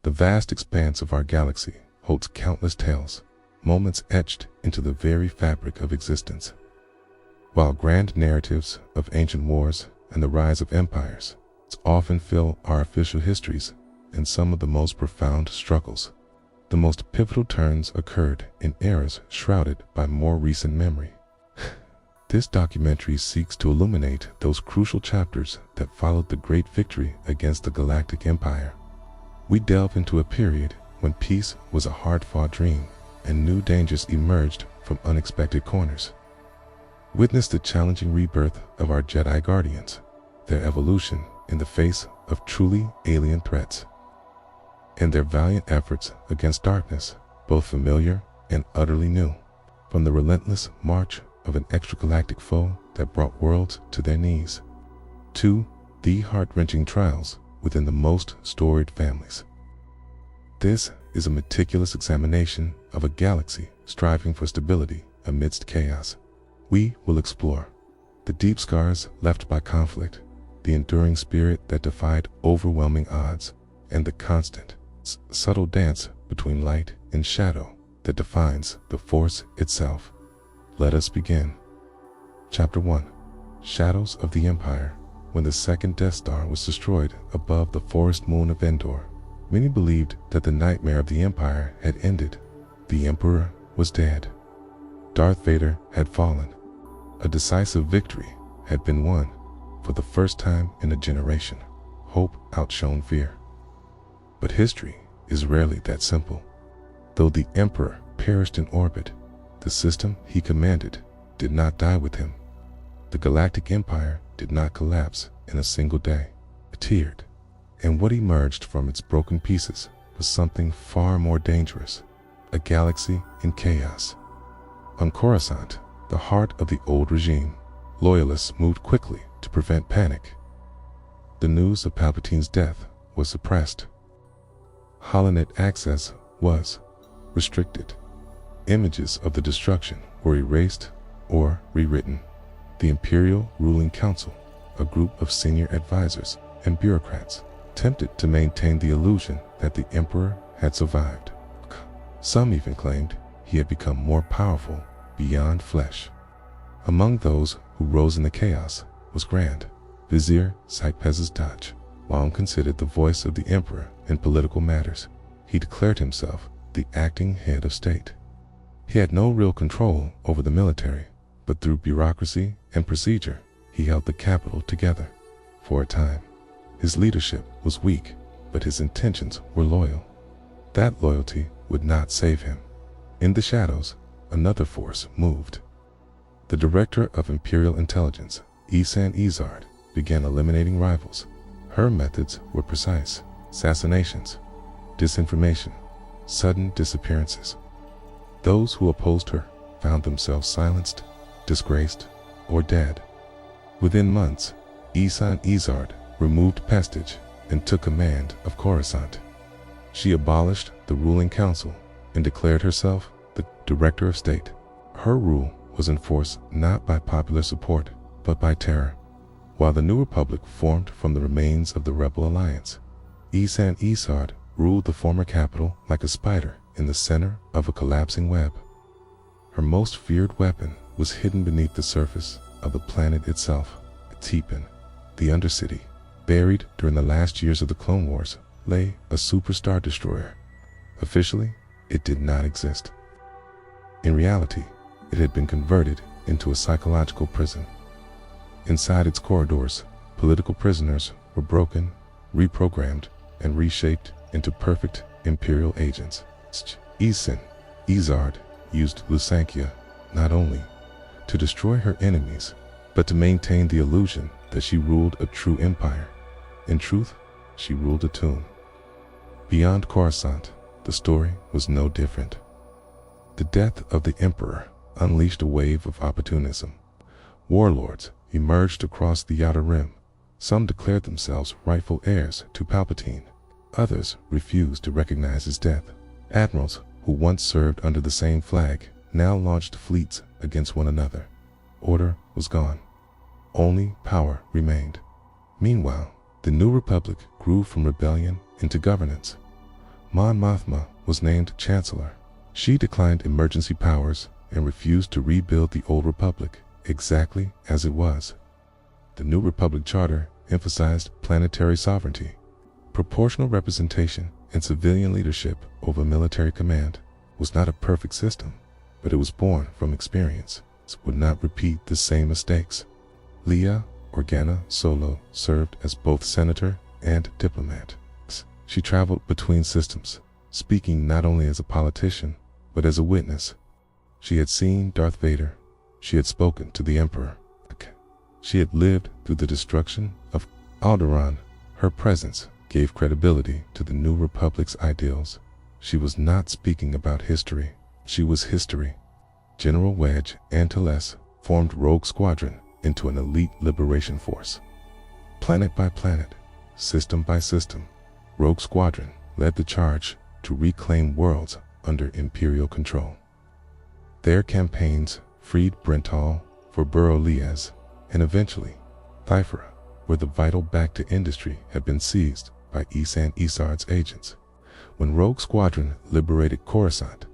The vast expanse of our galaxy holds countless tales, moments etched into the very fabric of existence. While grand narratives of ancient wars and the rise of empires often fill our official histories, and some of the most profound struggles, the most pivotal turns occurred in eras shrouded by more recent memory. This documentary seeks to illuminate those crucial chapters that followed the great victory against the Galactic Empire. We delve into a period when peace was a hard-fought dream and new dangers emerged from unexpected corners. Witness the challenging rebirth of our Jedi Guardians, their evolution in the face of truly alien threats, and their valiant efforts against darkness, both familiar and utterly new, from the relentless march of an extragalactic foe that brought worlds to their knees, to the heart-wrenching trials within the most storied families. This is a meticulous examination of a galaxy striving for stability amidst chaos. We will explore the deep scars left by conflict, the enduring spirit that defied overwhelming odds, and the constant, subtle dance between light and shadow that defines the Force itself. Let us begin. Chapter 1. Shadows of the Empire. When the second Death Star was destroyed above the forest moon of Endor, many believed that the nightmare of the Empire had ended. The Emperor was dead. Darth Vader had fallen. A decisive victory had been won. For the first time in a generation, hope outshone fear. But history is rarely that simple. Though the Emperor perished in orbit, the system he commanded did not die with him. The Galactic Empire did not collapse in a single day. It teared, and what emerged from its broken pieces was something far more dangerous, a galaxy in chaos. On Coruscant, the heart of the old regime, loyalists moved quickly to prevent panic. The news of Palpatine's death was suppressed. Holonet access was restricted. Images of the destruction were erased or rewritten. The Imperial Ruling Council, a group of senior advisors and bureaucrats, attempted to maintain the illusion that the Emperor had survived. Some even claimed he had become more powerful beyond flesh. Among those who rose in the chaos was Grand Vizier Saipez's Dodge, long considered the voice of the Emperor in political matters. He declared himself the acting head of state. He had no real control over the military, but through bureaucracy and procedure, he held the capital together. For a time, his leadership was weak, but his intentions were loyal. That loyalty would not save him. In the shadows, another force moved. The Director of Imperial Intelligence, Isan Izard, began eliminating rivals. Her methods were precise: assassinations, disinformation, sudden disappearances. Those who opposed her found themselves silenced, disgraced, or dead. Within months, Isan Izard removed Pestage and took command of Coruscant. She abolished the ruling council and declared herself the Director of State. Her rule was enforced not by popular support, but by terror. While the New Republic formed from the remains of the Rebel Alliance, Isan Izard ruled the former capital like a spider in the center of a collapsing web. Her most feared weapon was hidden beneath the surface of the planet itself. Tipin, the Undercity, buried during the last years of the Clone Wars, lay a superstar destroyer. Officially, it did not exist. In reality, it had been converted into a psychological prison. Inside its corridors, political prisoners were broken, reprogrammed, and reshaped into perfect Imperial agents. Isan Izard used Lusankya not only to destroy her enemies, but to maintain the illusion that she ruled a true empire. In truth, she ruled a tomb. Beyond Coruscant, the story was no different. The death of the Emperor unleashed a wave of opportunism. Warlords emerged across the Outer Rim. Some declared themselves rightful heirs to Palpatine. Others refused to recognize his death. Admirals who once served under the same flag now launched fleets against one another. Order was gone. Only power remained. Meanwhile, the New Republic grew from rebellion into governance. Mon Mothma was named Chancellor. She declined emergency powers and refused to rebuild the Old Republic exactly as it was. The New Republic Charter emphasized planetary sovereignty, proportional representation, and civilian leadership over military command. Was not a perfect system, but it was born from experience. It would not repeat the same mistakes. Leia Organa Solo served as both senator and diplomat. She traveled between systems, speaking not only as a politician, but as a witness. She had seen Darth Vader. She had spoken to the Emperor. She had lived through the destruction of Alderaan. Her presence gave credibility to the New Republic's ideals. She was not speaking about history. She was history. General Wedge Antilles formed Rogue Squadron into an elite liberation force. Planet by planet, system by system, Rogue Squadron led the charge to reclaim worlds under Imperial control. Their campaigns freed Brental for Buro-Liaz and eventually Thifera, where the vital Bacta industry had been seized by Isan Isard's agents. When Rogue Squadron liberated Coruscant,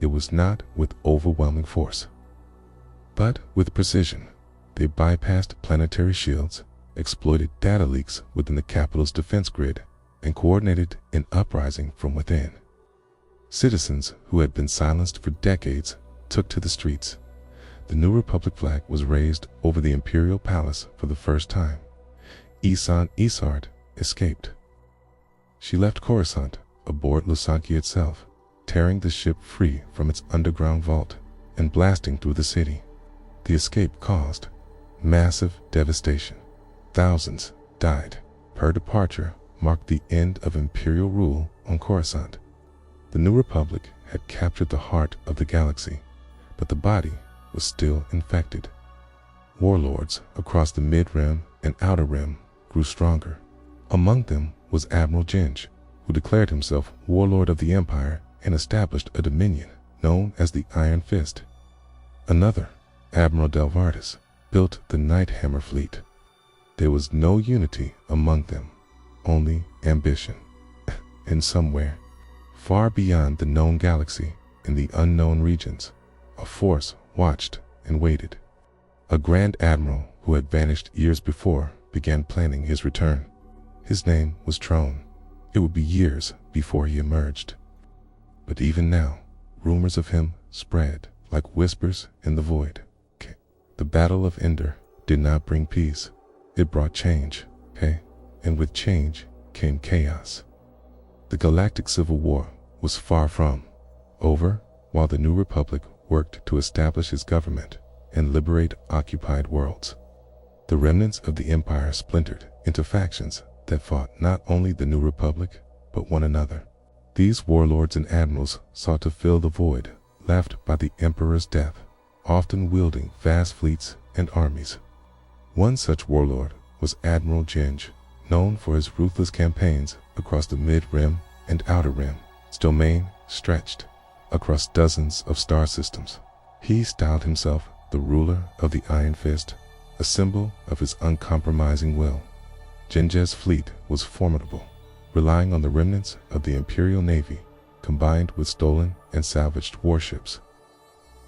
it was not with overwhelming force, but with precision. They bypassed planetary shields, exploited data leaks within the capital's defense grid, and coordinated an uprising from within. Citizens who had been silenced for decades took to the streets. The New Republic flag was raised over the Imperial Palace for the first time. Isan Isard escaped. She left Coruscant aboard Lusanki itself, tearing the ship free from its underground vault and blasting through the city. The escape caused massive devastation. Thousands died. Her departure marked the end of Imperial rule on Coruscant. The New Republic had captured the heart of the galaxy, but the body was still infected. Warlords across the Mid-Rim and Outer Rim grew stronger. Among them was Admiral Ginge, who declared himself warlord of the Empire and established a dominion known as the Iron Fist. Another, Admiral Delvardis, built the Night Hammer fleet. There was no unity among them, only ambition. And somewhere, far beyond the known galaxy, in the unknown regions, a force watched and waited. A Grand Admiral who had vanished years before began planning his return. His name was Thrawn. It would be years before he emerged. But even now, rumors of him spread like whispers in the void. The Battle of Endor did not bring peace. It brought change, and with change came chaos. The Galactic Civil War was far from over while the New Republic worked to establish its government and liberate occupied worlds. The remnants of the Empire splintered into factions that fought not only the New Republic, but one another. These warlords and admirals sought to fill the void left by the Emperor's death, often wielding vast fleets and armies. One such warlord was Admiral Ginge, known for his ruthless campaigns across the Mid-Rim and Outer Rim. His domain stretched across dozens of star systems. He styled himself the ruler of the Iron Fist, a symbol of his uncompromising will. Ginge's fleet was formidable, relying on the remnants of the Imperial Navy combined with stolen and salvaged warships.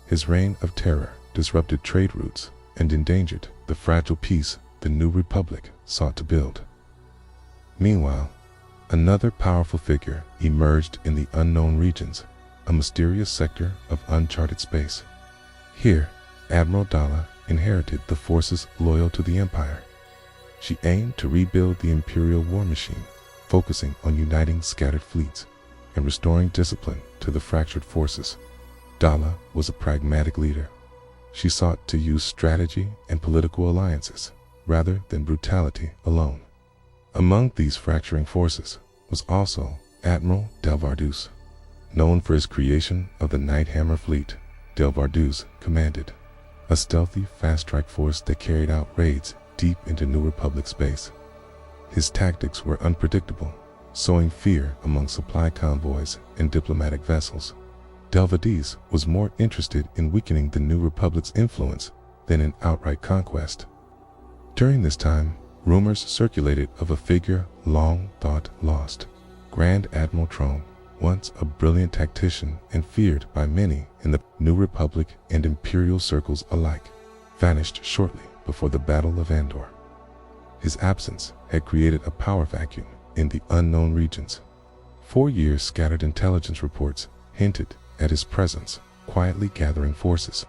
His reign of terror disrupted trade routes and endangered the fragile peace the New Republic sought to build. Meanwhile, another powerful figure emerged in the unknown regions, a mysterious sector of uncharted space. Here, Admiral Dala inherited the forces loyal to the Empire. She aimed to rebuild the Imperial war machine, focusing on uniting scattered fleets and restoring discipline to the fractured forces. Dala was a pragmatic leader. She sought to use strategy and political alliances rather than brutality alone. Among these fracturing forces was also Admiral Delvardus. Known for his creation of the Night Hammer fleet, Delvardus commanded a stealthy fast-strike force that carried out raids deep into New Republic space. His tactics were unpredictable, sowing fear among supply convoys and diplomatic vessels. Delvardus was more interested in weakening the New Republic's influence than in outright conquest. During this time, rumors circulated of a figure long thought lost. Grand Admiral Thrawn, once a brilliant tactician and feared by many in the New Republic and Imperial circles alike, vanished shortly before the Battle of Endor. His absence had created a power vacuum in the unknown regions. 4 years scattered intelligence reports hinted at his presence, quietly gathering forces,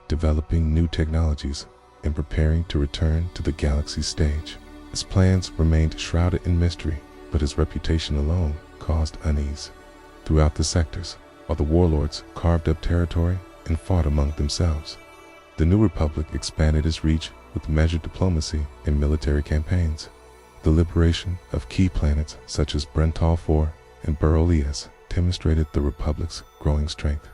developing new technologies, and preparing to return to the galaxy's stage. His plans remained shrouded in mystery, but his reputation alone caused unease throughout the sectors, while the warlords carved up territory and fought among themselves. The New Republic expanded its reach with measured diplomacy and military campaigns. The liberation of key planets such as Brental IV and Berolius demonstrated the Republic's growing strength.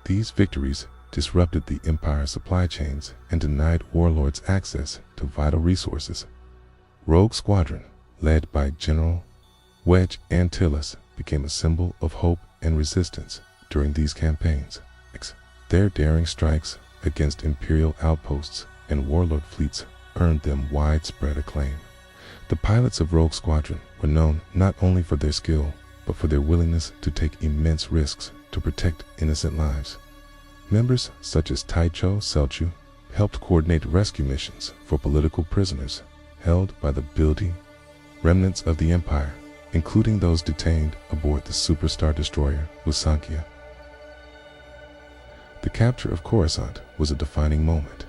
These victories disrupted the Empire's supply chains and denied warlords access to vital resources. Rogue Squadron, led by General Wedge Antilles, became a symbol of hope and resistance during these campaigns. Their daring strikes against Imperial outposts and warlord fleets earned them widespread acclaim. The pilots of Rogue Squadron were known not only for their skill, but for their willingness to take immense risks to protect innocent lives. Members such as Taicho Selchu helped coordinate rescue missions for political prisoners held by the building remnants of the Empire, including those detained aboard the superstar destroyer Lusancia. The capture of Coruscant was a defining moment.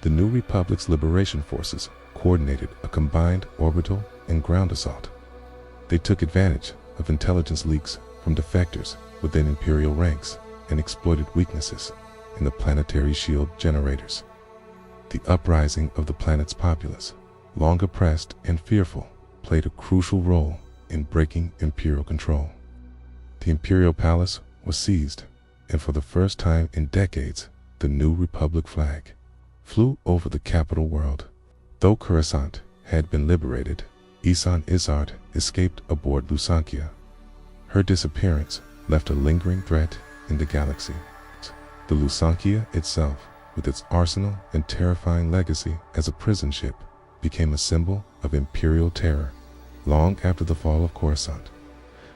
The New Republic's liberation forces coordinated a combined orbital and ground assault. They took advantage of intelligence leaks from defectors within Imperial ranks and exploited weaknesses in the planetary shield generators. The uprising of the planet's populace, long oppressed and fearful, played a crucial role in breaking Imperial control. The Imperial Palace was seized, and for the first time in decades, the New Republic flag flew over the capital world. Though Coruscant had been liberated, Isan Izard escaped aboard Lusancia. Her disappearance left a lingering threat in the galaxy. The Lusancia itself, with its arsenal and terrifying legacy as a prison ship, became a symbol of Imperial terror long after the fall of Coruscant.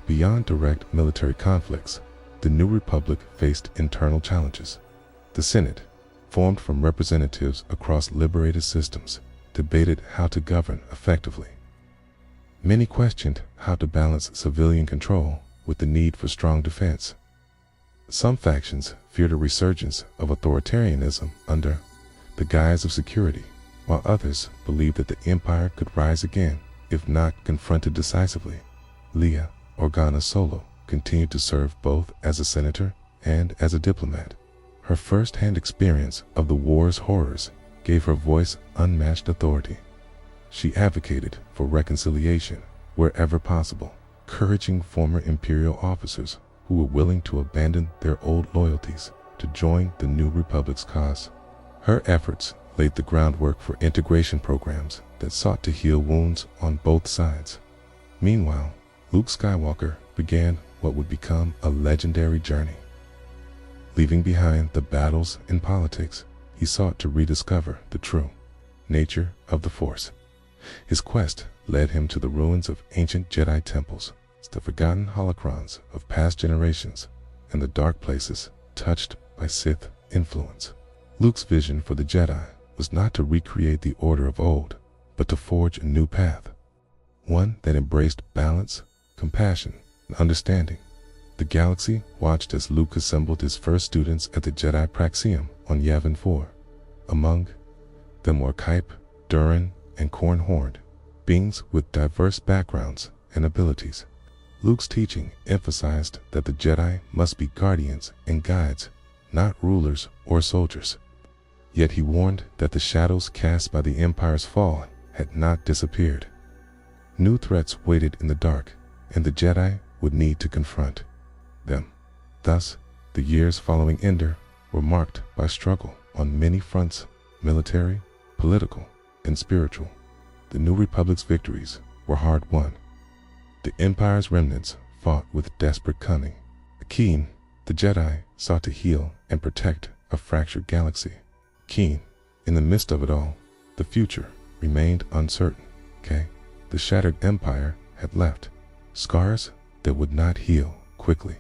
Beyond direct military conflicts, the New Republic faced internal challenges. The Senate, formed from representatives across liberated systems, debated how to govern effectively. Many questioned how to balance civilian control with the need for strong defense. Some factions feared a resurgence of authoritarianism under the guise of security, while others believed that the Empire could rise again if not confronted decisively. Leia Organa Solo continued to serve both as a senator and as a diplomat. Her first-hand experience of the war's horrors gave her voice unmatched authority. She advocated for reconciliation wherever possible, encouraging former Imperial officers who were willing to abandon their old loyalties to join the New Republic's cause. Her efforts laid the groundwork for integration programs that sought to heal wounds on both sides. Meanwhile, Luke Skywalker began what would become a legendary journey. Leaving behind the battles and politics, he sought to rediscover the true nature of the Force. His quest led him to the ruins of ancient Jedi temples, the forgotten holocrons of past generations, and the dark places touched by Sith influence. Luke's vision for the Jedi was not to recreate the order of old, but to forge a new path, one that embraced balance, compassion, and understanding. The galaxy watched as Luke assembled his first students at the Jedi Praxium on Yavin 4. Among them were Kype, Durin, and Corn Horned, beings with diverse backgrounds and abilities. Luke's teaching emphasized that the Jedi must be guardians and guides, not rulers or soldiers. Yet he warned that the shadows cast by the Empire's fall had not disappeared. New threats waited in the dark, and the Jedi would need to confront them. Thus, the years following Endor were marked by struggle on many fronts: military, political, and spiritual. The New Republic's victories were hard-won. The Empire's remnants fought with desperate cunning. Keen, the Jedi sought to heal and protect a fractured galaxy. Keen, in the midst of it all, the future remained uncertain. The shattered Empire had left scars that would not heal quickly.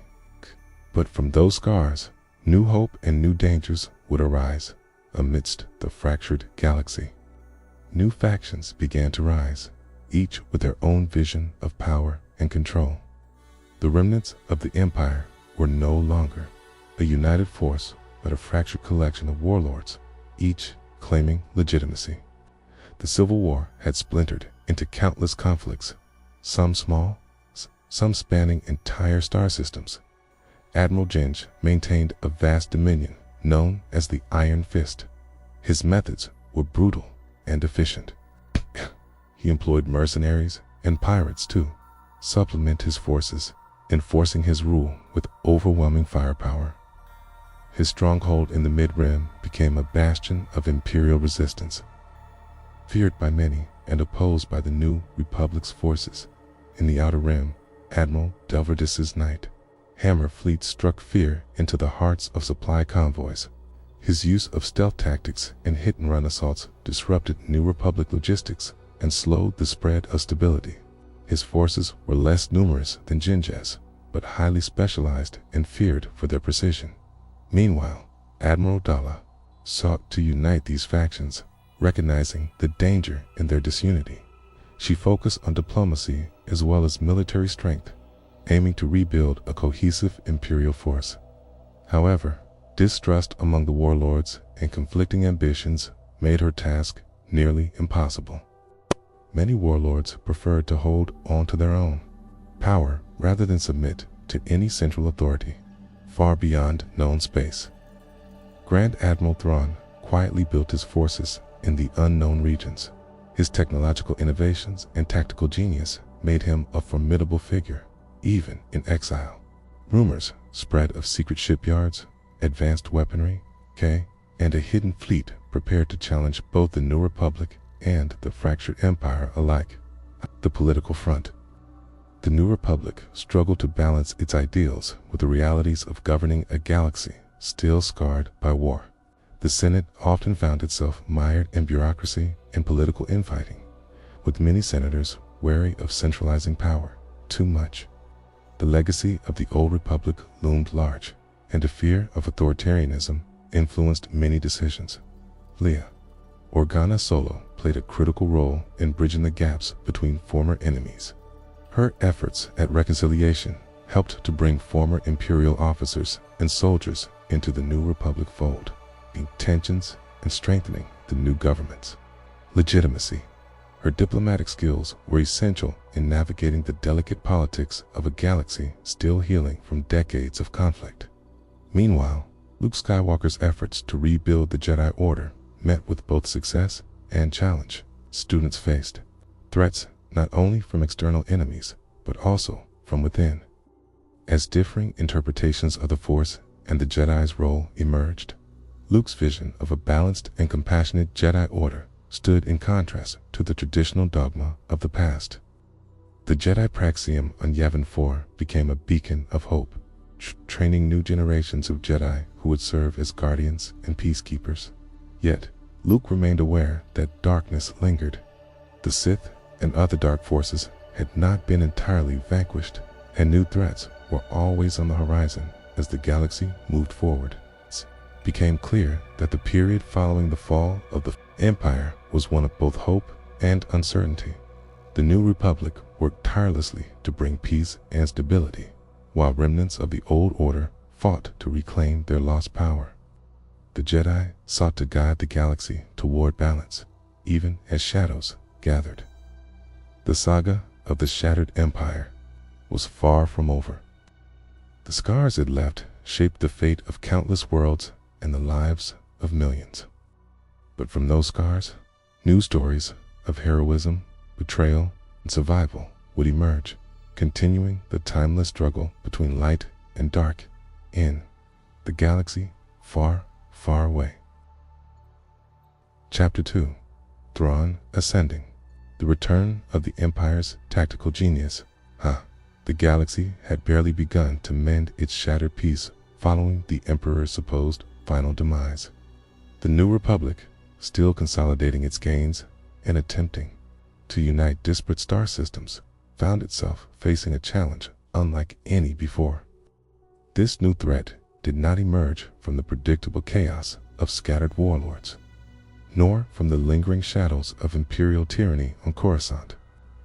But from those scars, new hope and new dangers would arise amidst the fractured galaxy. New factions began to rise, each with their own vision of power and control. The remnants of the Empire were no longer a united force, but a fractured collection of warlords, each claiming legitimacy. The Civil War had splintered into countless conflicts, some small, some spanning entire star systems. Admiral Ginge maintained a vast dominion known as the Iron Fist. His methods were brutal and efficient. He employed mercenaries and pirates to supplement his forces, enforcing his rule with overwhelming firepower. His stronghold in the Mid-Rim became a bastion of Imperial resistance, feared by many and opposed by the New Republic's forces. In the Outer Rim, Admiral Delverdis's Knight Hammer fleet struck fear into the hearts of supply convoys. His use of stealth tactics and hit-and-run assaults disrupted New Republic logistics and slowed the spread of stability. His forces were less numerous than Ginge's, but highly specialized and feared for their precision. Meanwhile, Admiral Dala sought to unite these factions, recognizing the danger in their disunity. She focused on diplomacy as well as military strength, aiming to rebuild a cohesive Imperial force. However, distrust among the warlords and conflicting ambitions made her task nearly impossible. Many warlords preferred to hold on to their own power rather than submit to any central authority, far beyond known space. Grand Admiral Thrawn quietly built his forces in the unknown regions. His technological innovations and tactical genius made him a formidable figure, even in exile. Rumors spread of secret shipyards, advanced weaponry, and a hidden fleet prepared to challenge both the New Republic and the fractured Empire alike. The political front. The New Republic struggled to balance its ideals with the realities of governing a galaxy still scarred by war. The Senate often found itself mired in bureaucracy and political infighting, with many senators wary of centralizing power too much. The legacy of the old republic loomed large, and a fear of authoritarianism influenced many decisions. Leia Organa Solo played a critical role in bridging the gaps between former enemies. Her efforts at reconciliation helped to bring former Imperial officers and soldiers into the New Republic fold, easing tensions and strengthening the new government's legitimacy. Her diplomatic skills were essential in navigating the delicate politics of a galaxy still healing from decades of conflict. Meanwhile, Luke Skywalker's efforts to rebuild the Jedi Order met with both success and challenge. Students faced threats not only from external enemies, but also from within. As differing interpretations of the Force and the Jedi's role emerged, Luke's vision of a balanced and compassionate Jedi Order stood in contrast to the traditional dogma of the past. The Jedi Praxium on Yavin 4 became a beacon of hope, training new generations of Jedi who would serve as guardians and peacekeepers. Yet, Luke remained aware that darkness lingered. The Sith and other dark forces had not been entirely vanquished, and new threats were always on the horizon as the galaxy moved forward. It became clear that the period following the fall of the Empire was one of both hope and uncertainty. The New Republic worked tirelessly to bring peace and stability, while remnants of the old order fought to reclaim their lost power. The Jedi sought to guide the galaxy toward balance, even as shadows gathered. The saga of the Shattered Empire was far from over. The scars it left shaped the fate of countless worlds and the lives of millions. But from those scars, new stories of heroism, betrayal, and survival would emerge, continuing the timeless struggle between light and dark in the galaxy far, far away. Chapter 2: Thrawn Ascending. The return of the Empire's tactical genius. The galaxy had barely begun to mend its shattered peace following the Emperor's supposed final demise. The New Republic, still consolidating its gains and attempting to unite disparate star systems, found itself facing a challenge unlike any before. This new threat did not emerge from the predictable chaos of scattered warlords, nor from the lingering shadows of imperial tyranny on Coruscant.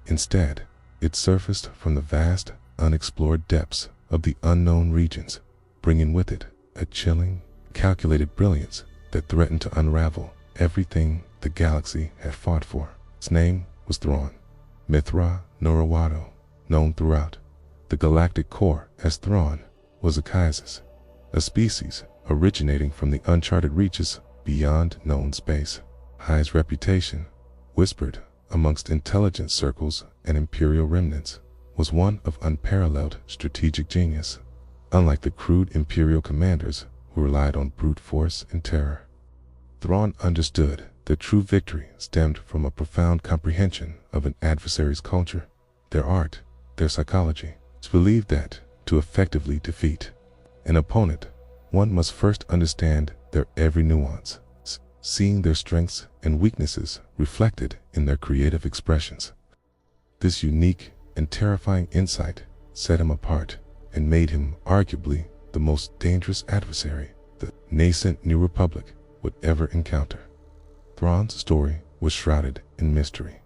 Instead, it surfaced from the vast, unexplored depths of the unknown regions, bringing with it a chilling, calculated brilliance that threatened to unravel everything the galaxy had fought for. Its name was Thrawn, Mithra Norawado, known throughout the galactic core as Thrawn, was a Kaisis, a species originating from the uncharted reaches beyond known space. High's reputation, whispered amongst intelligence circles and imperial remnants, was one of unparalleled strategic genius, unlike the crude imperial commanders who relied on brute force and terror. Thrawn understood that true victory stemmed from a profound comprehension of an adversary's culture, their art, their psychology. It's believed that, to effectively defeat an opponent, one must first understand their every nuance, seeing their strengths and weaknesses reflected in their creative expressions. This unique and terrifying insight set him apart and made him arguably the most dangerous adversary the nascent New Republic would ever encounter. Thrawn's story was shrouded in mystery.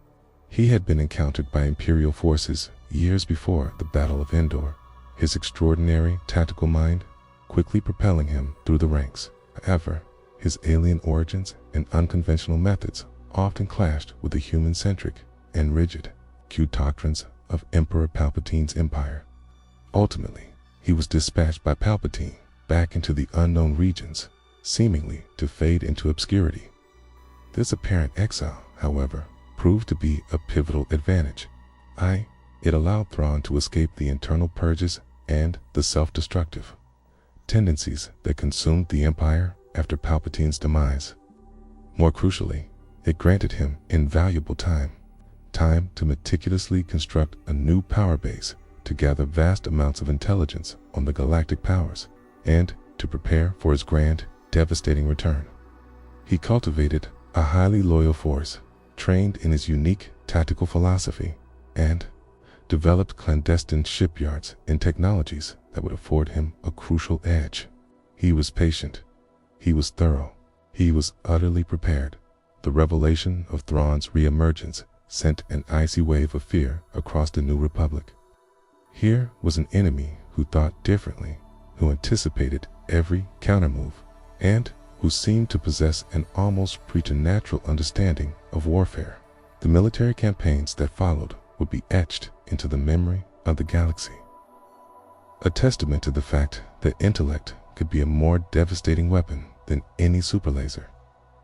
He had been encountered by Imperial forces years before the Battle of Endor, his extraordinary tactical mind quickly propelling him through the ranks. However, his alien origins and unconventional methods often clashed with the human-centric and rigid Q doctrines of Emperor Palpatine's empire. Ultimately, he was dispatched by Palpatine back into the unknown regions, seemingly to fade into obscurity. This apparent exile, however, proved to be a pivotal advantage. It allowed Thrawn to escape the internal purges and the self-destructive tendencies that consumed the Empire after Palpatine's demise. More crucially, it granted him invaluable time to meticulously construct a new power base, to gather vast amounts of intelligence on the galactic powers, and to prepare for his grand, devastating return. He cultivated a highly loyal force, trained in his unique tactical philosophy, and developed clandestine shipyards and technologies that would afford him a crucial edge. He was patient. He was thorough. He was utterly prepared. The revelation of Thrawn's reemergence sent an icy wave of fear across the New Republic. Here was an enemy who thought differently, who anticipated every countermove, and who seemed to possess an almost preternatural understanding of warfare. The military campaigns that followed would be etched into the memory of the galaxy, a testament to the fact that intellect could be a more devastating weapon than any superlaser.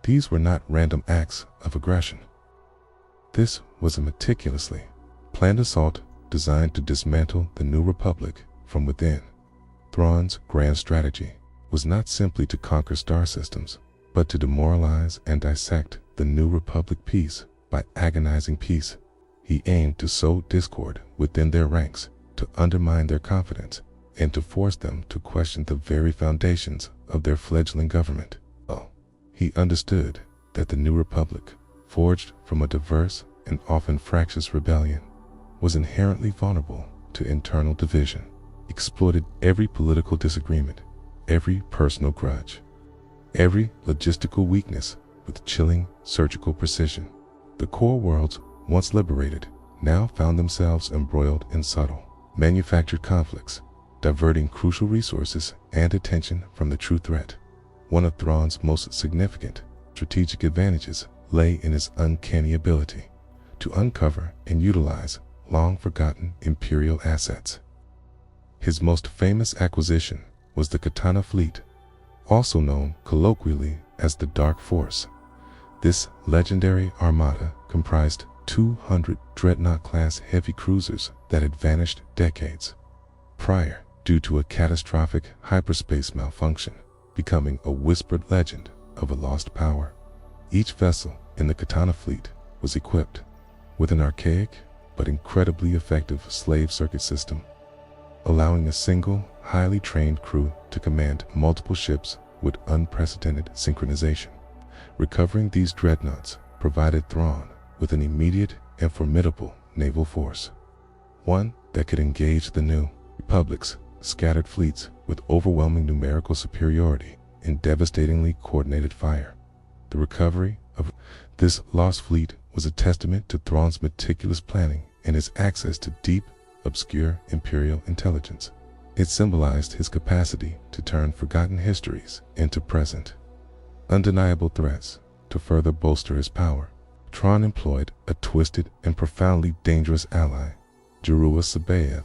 These were not random acts of aggression. This was a meticulously planned assault designed to dismantle the New Republic from within. Thrawn's grand strategy was not simply to conquer star systems, but to demoralize and dissect the New Republic piece by agonizing piece. He aimed to sow discord within their ranks, to undermine their confidence, and to force them to question the very foundations of their fledgling government. He understood that the New Republic, forged from a diverse and often fractious rebellion, was inherently vulnerable to internal division, exploited every political disagreement, every personal grudge, every logistical weakness with chilling surgical precision. The core worlds, once liberated, now found themselves embroiled in subtle, manufactured conflicts, diverting crucial resources and attention from the true threat. One of Thrawn's most significant strategic advantages lay in his uncanny ability to uncover and utilize long-forgotten Imperial assets. His most famous acquisition was the Katana fleet, also known colloquially as the Dark Force. This legendary armada comprised 200 dreadnought-class heavy cruisers that had vanished decades prior due to a catastrophic hyperspace malfunction, becoming a whispered legend of a lost power. Each vessel in the Katana fleet was equipped with an archaic but incredibly effective slave circuit system, allowing a single, highly trained crew to command multiple ships with unprecedented synchronization. Recovering these dreadnoughts provided Thrawn with an immediate and formidable naval force, one that could engage the New Republic's scattered fleets with overwhelming numerical superiority and devastatingly coordinated fire. The recovery of this lost fleet was a testament to Thrawn's meticulous planning and his access to deep, obscure Imperial intelligence. It symbolized his capacity to turn forgotten histories into present, undeniable threats. To further bolster his power, Thrawn employed a twisted and profoundly dangerous ally, Jaruus C'baoth,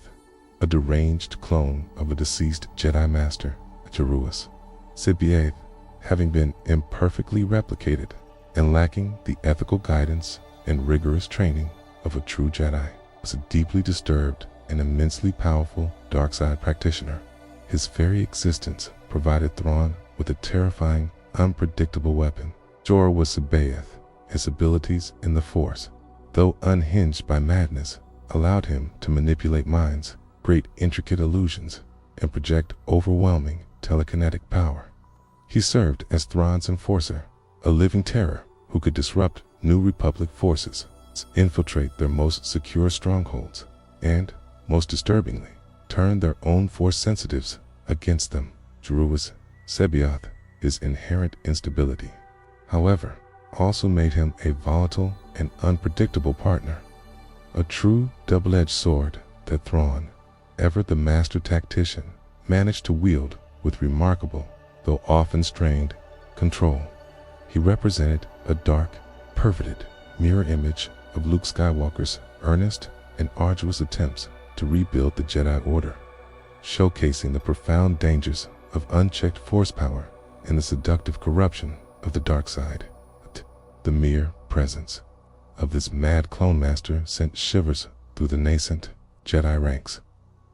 a deranged clone of a deceased Jedi Master. Jaruus C'baoth, having been imperfectly replicated and lacking the ethical guidance and rigorous training of a true Jedi, was a deeply disturbed and immensely powerful dark side practitioner. His very existence provided Thrawn with a terrifying, unpredictable weapon. Jaruus C'baoth, his abilities in the Force, though unhinged by madness, allowed him to manipulate minds, create intricate illusions, and project overwhelming telekinetic power. He served as Thrawn's enforcer, a living terror who could disrupt New Republic forces, infiltrate their most secure strongholds, and, most disturbingly, turn their own Force sensitives against them. Jaruus C'baoth, his inherent instability, however, also made him a volatile and unpredictable partner, a true double-edged sword that Thrawn, ever the master tactician, managed to wield with remarkable, though often strained, control. He represented a dark, perverted mirror image of Luke Skywalker's earnest and arduous attempts to rebuild the Jedi Order, showcasing the profound dangers of unchecked Force power and the seductive corruption of the dark side. The mere presence of this mad clone master sent shivers through the nascent Jedi ranks.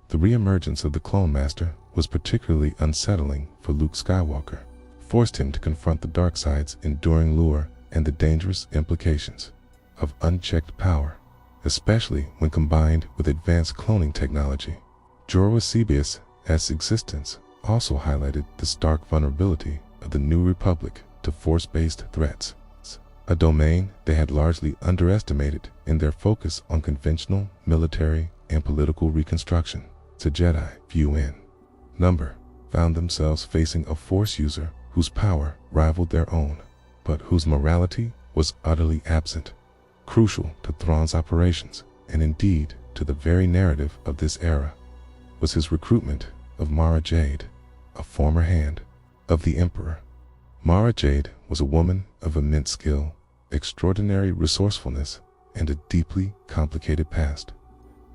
The reemergence of the clone master was particularly unsettling for Luke Skywalker, forced him to confront the dark side's enduring lure and the dangerous implications of unchecked power, especially when combined with advanced cloning technology. Jaruus C'baoth's existence also highlighted the stark vulnerability of the New Republic to Force-based threats, a domain they had largely underestimated in their focus on conventional military and political reconstruction. The Jedi, few in number, found themselves facing a Force user whose power rivaled their own, but whose morality was utterly absent. Crucial to Thrawn's operations, and indeed to the very narrative of this era, was his recruitment of Mara Jade, a former hand of the Emperor. Mara Jade was a woman of immense skill, extraordinary resourcefulness, and a deeply complicated past.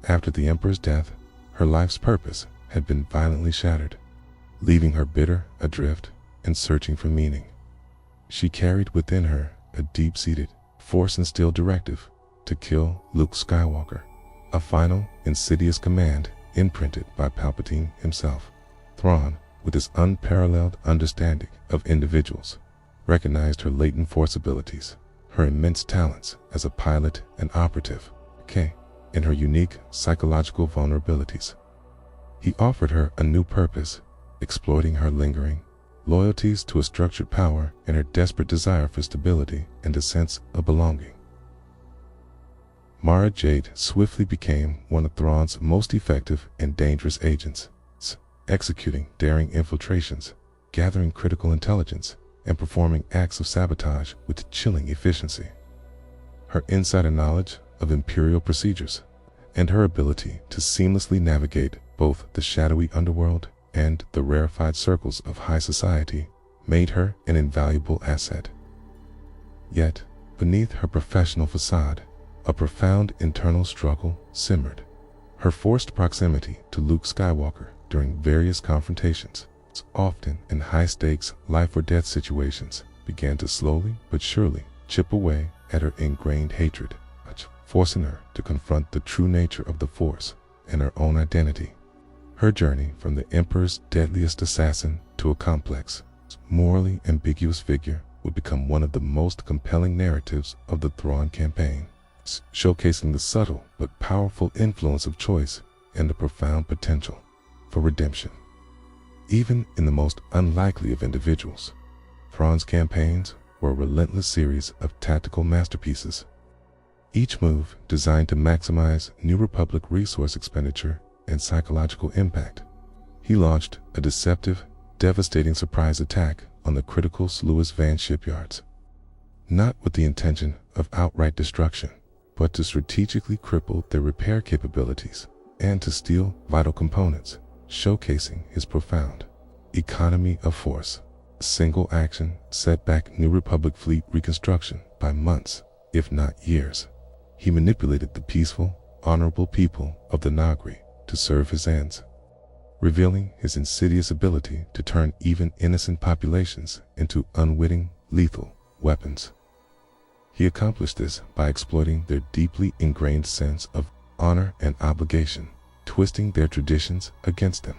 After the Emperor's death, her life's purpose had been violently shattered, leaving her bitter, adrift, and searching for meaning. She carried within her a deep-seated, Force-instilled directive to kill Luke Skywalker, a final, insidious command imprinted by Palpatine himself. Thrawn, with his unparalleled understanding of individuals, recognized her latent Force abilities, her immense talents as a pilot and operative, and her unique psychological vulnerabilities. He offered her a new purpose, exploiting her lingering loyalties to a structured power and her desperate desire for stability and a sense of belonging. Mara Jade swiftly became one of Thrawn's most effective and dangerous agents, executing daring infiltrations, gathering critical intelligence, and performing acts of sabotage with chilling efficiency. Her insider knowledge of Imperial procedures and her ability to seamlessly navigate both the shadowy underworld and the rarefied circles of high society made her an invaluable asset. Yet, beneath her professional facade, a profound internal struggle simmered. Her forced proximity to Luke Skywalker during various confrontations, often in high-stakes life-or-death situations, began to slowly but surely chip away at her ingrained hatred, forcing her to confront the true nature of the Force and her own identity. Her journey from the Emperor's deadliest assassin to a complex, morally ambiguous figure would become one of the most compelling narratives of the Thrawn campaign, showcasing the subtle but powerful influence of choice and the profound potential for redemption. Even in the most unlikely of individuals, Thrawn's campaigns were a relentless series of tactical masterpieces, each move designed to maximize New Republic resource expenditure and psychological impact. He launched a deceptive, devastating surprise attack on the critical Sluis Van shipyards, not with the intention of outright destruction, but to strategically cripple their repair capabilities and to steal vital components, showcasing his profound economy of force. A single action set back New Republic fleet reconstruction by months, if not years. He manipulated the peaceful, honorable people of the Nagri to serve his ends, revealing his insidious ability to turn even innocent populations into unwitting, lethal weapons. He accomplished this by exploiting their deeply ingrained sense of honor and obligation, twisting their traditions against them.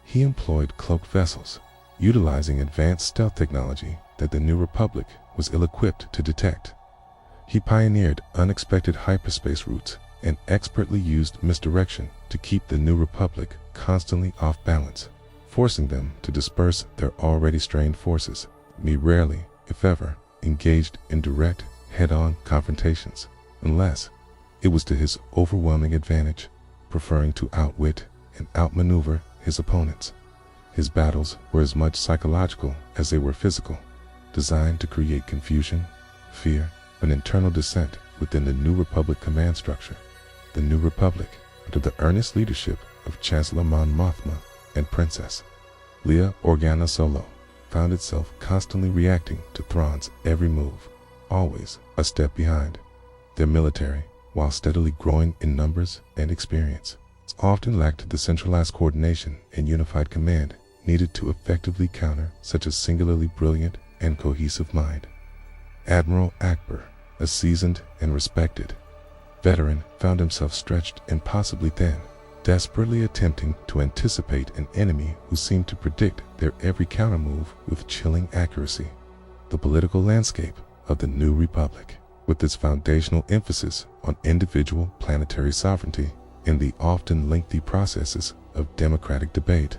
He employed cloaked vessels, utilizing advanced stealth technology that the New Republic was ill-equipped to detect. He pioneered unexpected hyperspace routes and expertly used misdirection to keep the New Republic constantly off balance, forcing them to disperse their already strained forces. He rarely, if ever, engaged in direct, head-on confrontations, unless it was to his overwhelming advantage, preferring to outwit and outmaneuver his opponents. His battles were as much psychological as they were physical, designed to create confusion, fear, and internal dissent within the New Republic command structure. The New Republic, under the earnest leadership of Chancellor Mon Mothma and Princess Leia Organa Solo, found itself constantly reacting to Thrawn's every move, always a step behind. Their military, while steadily growing in numbers and experience, often lacked the centralized coordination and unified command needed to effectively counter such a singularly brilliant and cohesive mind. Admiral Akbar, a seasoned and respected veteran, found himself stretched impossibly thin, desperately attempting to anticipate an enemy who seemed to predict their every countermove with chilling accuracy. The political landscape of the New Republic, with its foundational emphasis on individual planetary sovereignty and the often lengthy processes of democratic debate,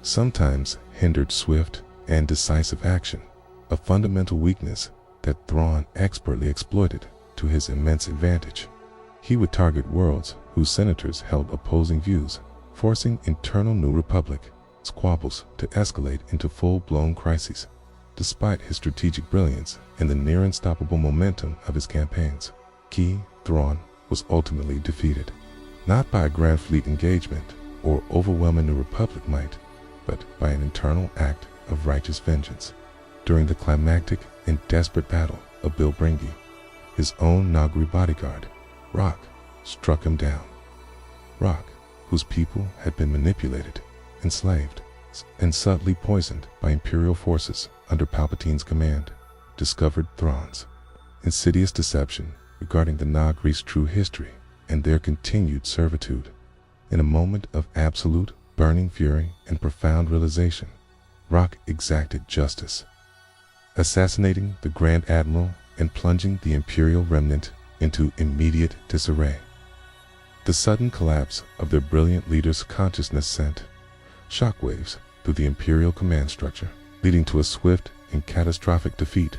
sometimes hindered swift and decisive action, a fundamental weakness that Thrawn expertly exploited to his immense advantage. He would target worlds whose senators held opposing views, forcing internal New Republic squabbles to escalate into full-blown crises. Despite his strategic brilliance and the near-unstoppable momentum of his campaigns, Thrawn was ultimately defeated, not by a grand fleet engagement or overwhelming New Republic might, but by an internal act of righteous vengeance. During the climactic and desperate battle of Bilbringi, his own Nagri bodyguard, Rock, struck him down. Rock, whose people had been manipulated, enslaved, and subtly poisoned by Imperial forces under Palpatine's command, discovered Thrawn's insidious deception regarding the Nagri's true history and their continued servitude. In a moment of absolute, burning fury and profound realization, Rock exacted justice, assassinating the Grand Admiral and plunging the Imperial remnant into immediate disarray. The sudden collapse of their brilliant leader's consciousness sent shockwaves through the Imperial command structure, leading to a swift and catastrophic defeat.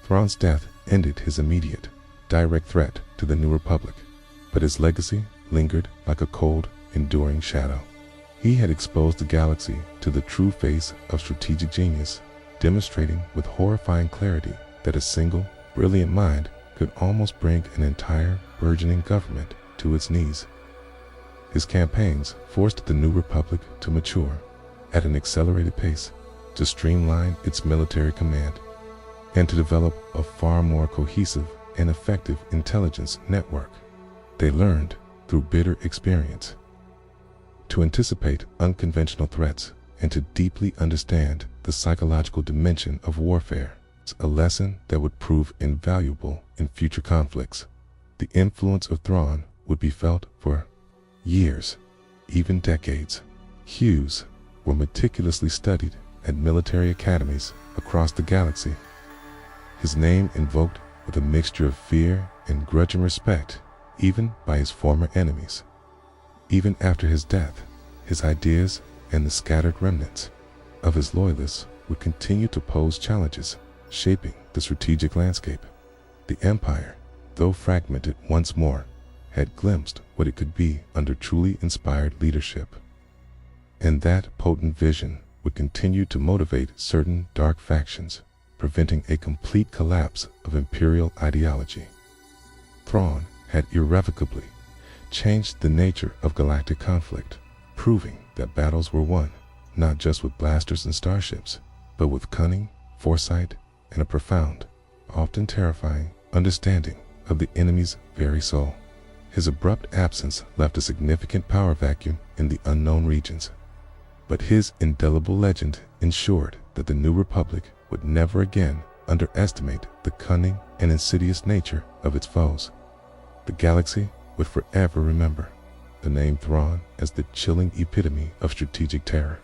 Thrawn's death ended his immediate, direct threat to the New Republic, but his legacy lingered like a cold, enduring shadow. He had exposed the galaxy to the true face of strategic genius, demonstrating with horrifying clarity that a single, brilliant mind could almost bring an entire, burgeoning government to its knees. His campaigns forced the New Republic to mature at an accelerated pace, to streamline its military command, and to develop a far more cohesive and effective intelligence network. They learned, through bitter experience, to anticipate unconventional threats and to deeply understand the psychological dimension of warfare, a lesson that would prove invaluable in future conflicts. The influence of Thrawn would be felt for years, even decades. Hues were meticulously studied at military academies across the galaxy. His name invoked with a mixture of fear and grudging respect, even by his former enemies. Even after his death, his ideas and the scattered remnants of his loyalists would continue to pose challenges, shaping the strategic landscape. The Empire, though fragmented once more, had glimpsed what it could be under truly inspired leadership. And that potent vision would continue to motivate certain dark factions, preventing a complete collapse of imperial ideology. Thrawn had irrevocably changed the nature of galactic conflict, proving that battles were won not just with blasters and starships, but with cunning, foresight, and a profound, often terrifying, understanding of the enemy's very soul. His abrupt absence left a significant power vacuum in the unknown regions, but his indelible legend ensured that the New Republic would never again underestimate the cunning and insidious nature of its foes. The galaxy would forever remember the name Thrawn as the chilling epitome of strategic terror.